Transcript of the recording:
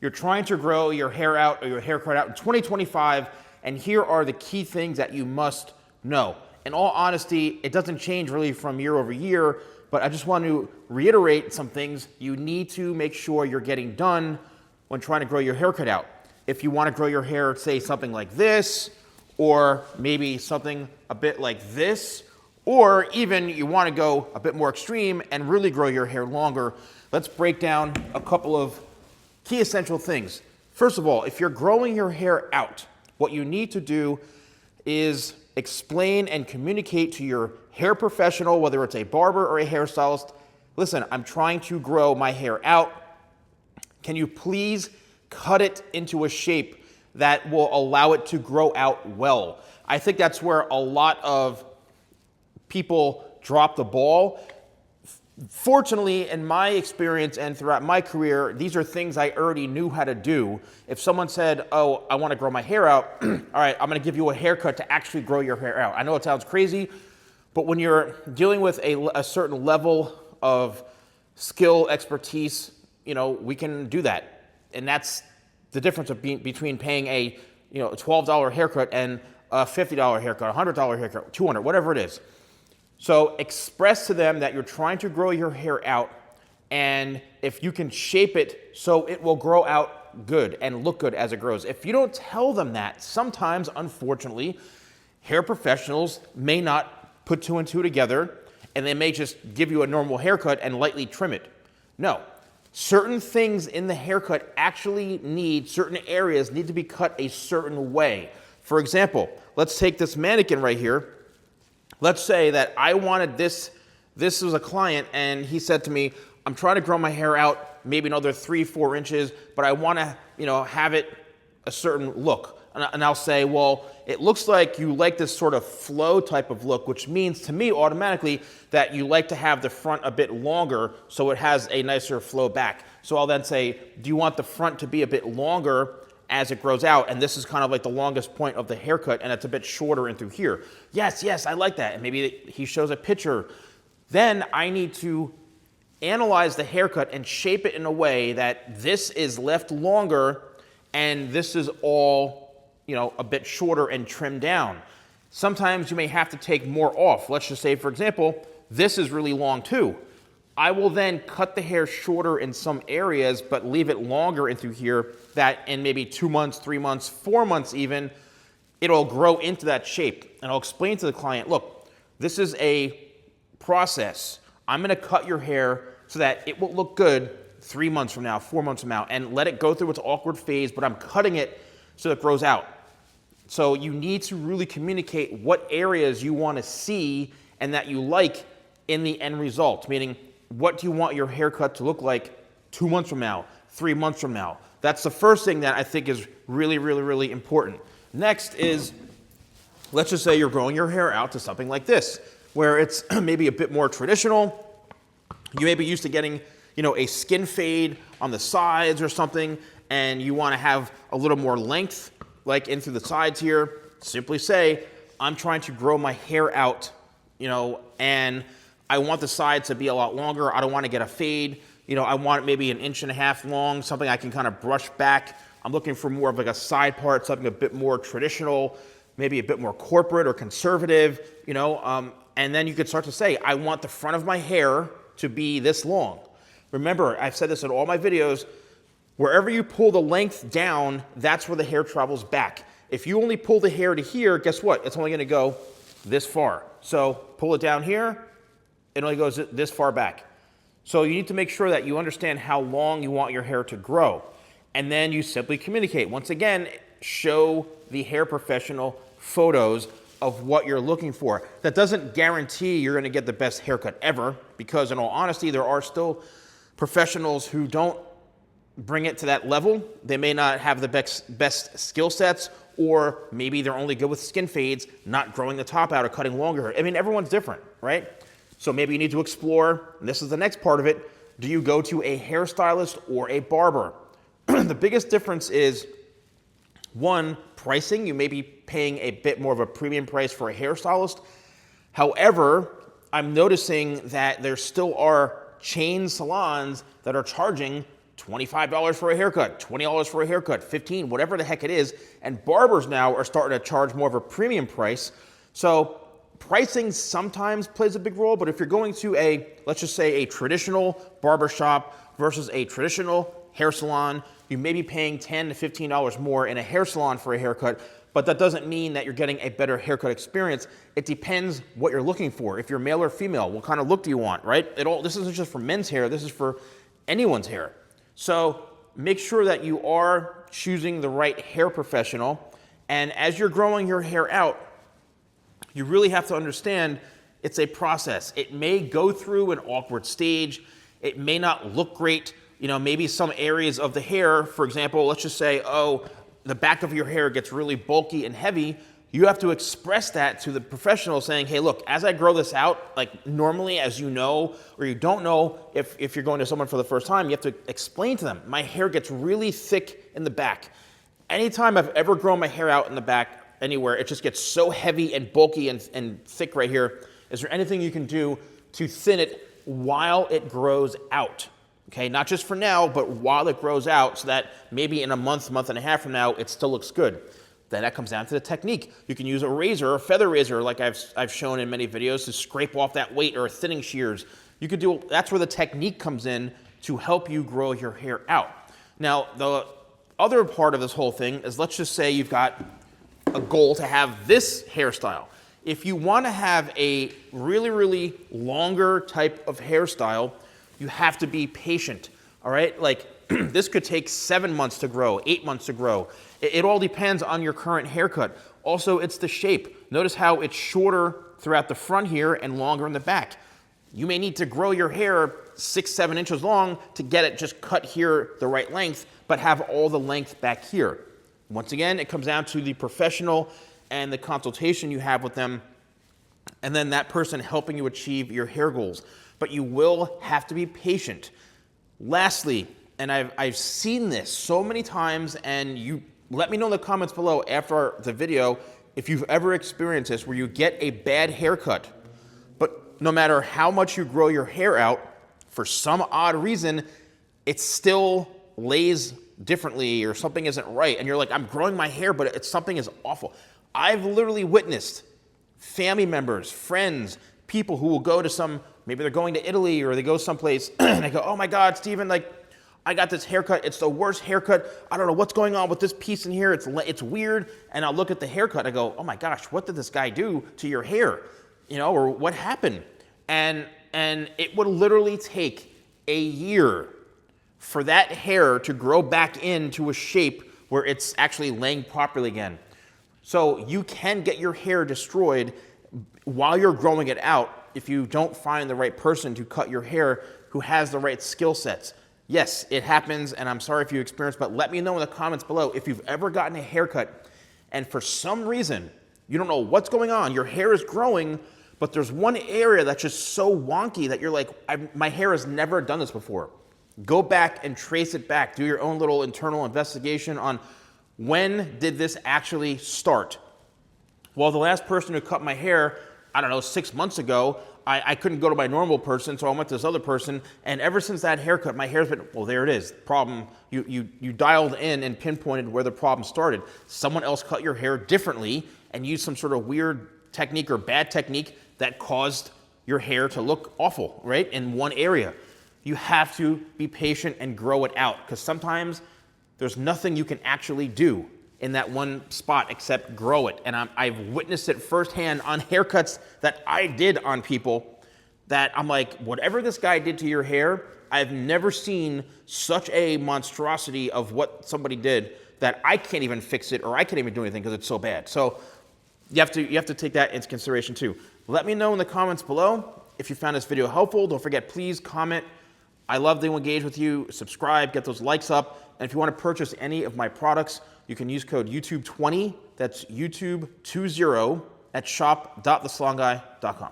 You're trying to grow your hair out or your haircut out in 2025, and here are the key things that you must know. In all honesty, it doesn't change really from year over year, but I just want to reiterate some things you need to make sure you're getting done when trying to grow your haircut out. If you want to grow your hair, say something like this, or maybe something a bit like this, or even you want to go a bit more extreme and really grow your hair longer, let's break down a couple of key essential things. First of all, if you're growing your hair out, what you need to do is explain and communicate to your hair professional, whether it's a barber or a hairstylist, listen, I'm trying to grow my hair out. Can you please cut it into a shape that will allow it to grow out well? I think that's where a lot of people drop the ball. Fortunately, in my experience and throughout my career, these are things I already knew how to do. If someone said, oh, I want to grow my hair out, all right, I'm going to give you a haircut to actually grow your hair out. I know it sounds crazy, but when you're dealing with a certain level of skill, expertise, we can do that. And that's the difference between paying a $12 haircut and a $50 haircut, a $100 haircut, $200, whatever it is. So express to them that you're trying to grow your hair out, and if you can shape it so it will grow out good and look good as it grows. If you don't tell them that, sometimes, unfortunately, hair professionals may not put two and two together, and they may just give you a normal haircut and lightly trim it. No. Certain things in the haircut certain areas need to be cut a certain way. For example, let's take this mannequin right here. Let's say that I wanted this was a client, and he said to me, I'm trying to grow my hair out maybe another 3-4 inches, but I want to, have it a certain look. And I'll say, well, it looks like you like this sort of flow type of look, which means to me automatically that you like to have the front a bit longer so it has a nicer flow back. So I'll then say, do you want the front to be a bit longer as it grows out? And this is kind of like the longest point of the haircut, and it's a bit shorter in through here. Yes, I like that. And maybe he shows a picture. Then I need to analyze the haircut and shape it in a way that this is left longer and this is all a bit shorter and trimmed down. Sometimes you may have to take more off. Let's just say, for example, this is really long too. I will then cut the hair shorter in some areas, but leave it longer in through here, that in maybe 2 months, 3 months, 4 months even, it'll grow into that shape. And I'll explain to the client, look, this is a process. I'm gonna cut your hair so that it will look good 3 months from now, 4 months from now, and let it go through its awkward phase, but I'm cutting it so it grows out. So you need to really communicate what areas you want to see and that you like in the end result, meaning what do you want your haircut to look like 2 months from now, 3 months from now. That's the first thing that I think is really, really, really important. Next is, let's just say you're growing your hair out to something like this, where it's maybe a bit more traditional. You may be used to getting, a skin fade on the sides or something, and you want to have a little more length, like in through the sides here. Simply say, I'm trying to grow my hair out, and I want the sides to be a lot longer. I don't want to get a fade. I want it maybe 1.5 inches long, something I can kind of brush back. I'm looking for more of like a side part, something a bit more traditional, maybe a bit more corporate or conservative, and then you could start to say, I want the front of my hair to be this long. Remember, I've said this in all my videos, wherever you pull the length down, that's where the hair travels back. If you only pull the hair to here, guess what? It's only gonna go this far. So pull it down here, it only goes this far back. So you need to make sure that you understand how long you want your hair to grow. And then you simply communicate. Once again, show the hair professional photos of what you're looking for. That doesn't guarantee you're gonna get the best haircut ever, because in all honesty, there are still professionals who don't bring it to that level. They may not have the best skill sets, or maybe they're only good with skin fades, not growing the top out or cutting longer. I mean, everyone's different, right? So maybe you need to explore, and this is the next part of it, do you go to a hairstylist or a barber? The biggest difference is, one, pricing. You may be paying a bit more of a premium price for a hairstylist. However, I'm noticing that there still are chain salons that are charging $25 for a haircut, $20 for a haircut, $15, whatever the heck it is. And barbers now are starting to charge more of a premium price. So pricing sometimes plays a big role, but if you're going to let's just say a traditional barbershop versus a traditional hair salon, you may be paying $10 to $15 more in a hair salon for a haircut, but that doesn't mean that you're getting a better haircut experience. It depends what you're looking for. If you're male or female, what kind of look do you want, right? This isn't just for men's hair, this is for anyone's hair. So make sure that you are choosing the right hair professional. And as you're growing your hair out, you really have to understand it's a process. It may go through an awkward stage. It may not look great. Maybe some areas of the hair, for example, let's just say, the back of your hair gets really bulky and heavy. You have to express that to the professional saying, hey, look, as I grow this out, like normally, as you know, or you don't know, if you're going to someone for the first time, you have to explain to them, my hair gets really thick in the back. Anytime I've ever grown my hair out in the back anywhere, it just gets so heavy and bulky and thick right here. Is there anything you can do to thin it while it grows out? Okay, not just for now, but while it grows out so that maybe in a month, month and a half from now, it still looks good. Then that comes down to the technique. You can use a razor, a feather razor, like I've shown in many videos, to scrape off that weight, or thinning shears. That's where the technique comes in to help you grow your hair out. Now, the other part of this whole thing is, let's just say you've got a goal to have this hairstyle. If you want to have a really, really longer type of hairstyle, you have to be patient, all right? Like, this could take 7 months to grow, 8 months to grow. It all depends on your current haircut. Also, it's the shape. Notice how it's shorter throughout the front here and longer in the back. You may need to grow your hair 6, 7 inches long to get it just cut here the right length, but have all the length back here. Once again, it comes down to the professional and the consultation you have with them, and then that person helping you achieve your hair goals. But you will have to be patient. Lastly, and I've seen this so many times, and you let me know in the comments below after the video if you've ever experienced this, where you get a bad haircut, but no matter how much you grow your hair out, for some odd reason, it still lays differently or something isn't right. And you're like, I'm growing my hair, but something is awful. I've literally witnessed family members, friends, people who will go to maybe they're going to Italy or they go someplace and they go, oh my God, Steven, like, I got this haircut. It's the worst haircut. I don't know what's going on with this piece in here. It's weird. And I'll look at the haircut and I go, oh my gosh, what did this guy do to your hair? Or what happened? And it would literally take a year for that hair to grow back into a shape where it's actually laying properly again. So you can get your hair destroyed while you're growing it out if you don't find the right person to cut your hair who has the right skill sets. Yes, it happens, and I'm sorry if you experienced, but let me know in the comments below if you've ever gotten a haircut and for some reason you don't know what's going on. Your hair is growing, but there's one area that's just so wonky that you're like, my hair has never done this before. Go back and trace it back. Do your own little internal investigation on when did this actually start. Well, the last person who cut my hair, I don't know, 6 months ago, I couldn't go to my normal person, so I went to this other person, and ever since that haircut, my hair's been, well, there it is. Problem, you dialed in and pinpointed where the problem started. Someone else cut your hair differently and used some sort of weird technique or bad technique that caused your hair to look awful, right, in one area. You have to be patient and grow it out, because sometimes there's nothing you can actually do in that one spot except grow it. And I've witnessed it firsthand on haircuts that I did on people that I'm like, whatever this guy did to your hair, I've never seen such a monstrosity of what somebody did that I can't even fix it, or I can't even do anything because it's so bad. So you have to take that into consideration too. Let me know in the comments below if you found this video helpful. Don't forget, please comment. I love to engage with you. Subscribe, get those likes up. And if you want to purchase any of my products, you can use code YouTube20, that's YouTube20, at shop.thesalonguy.com.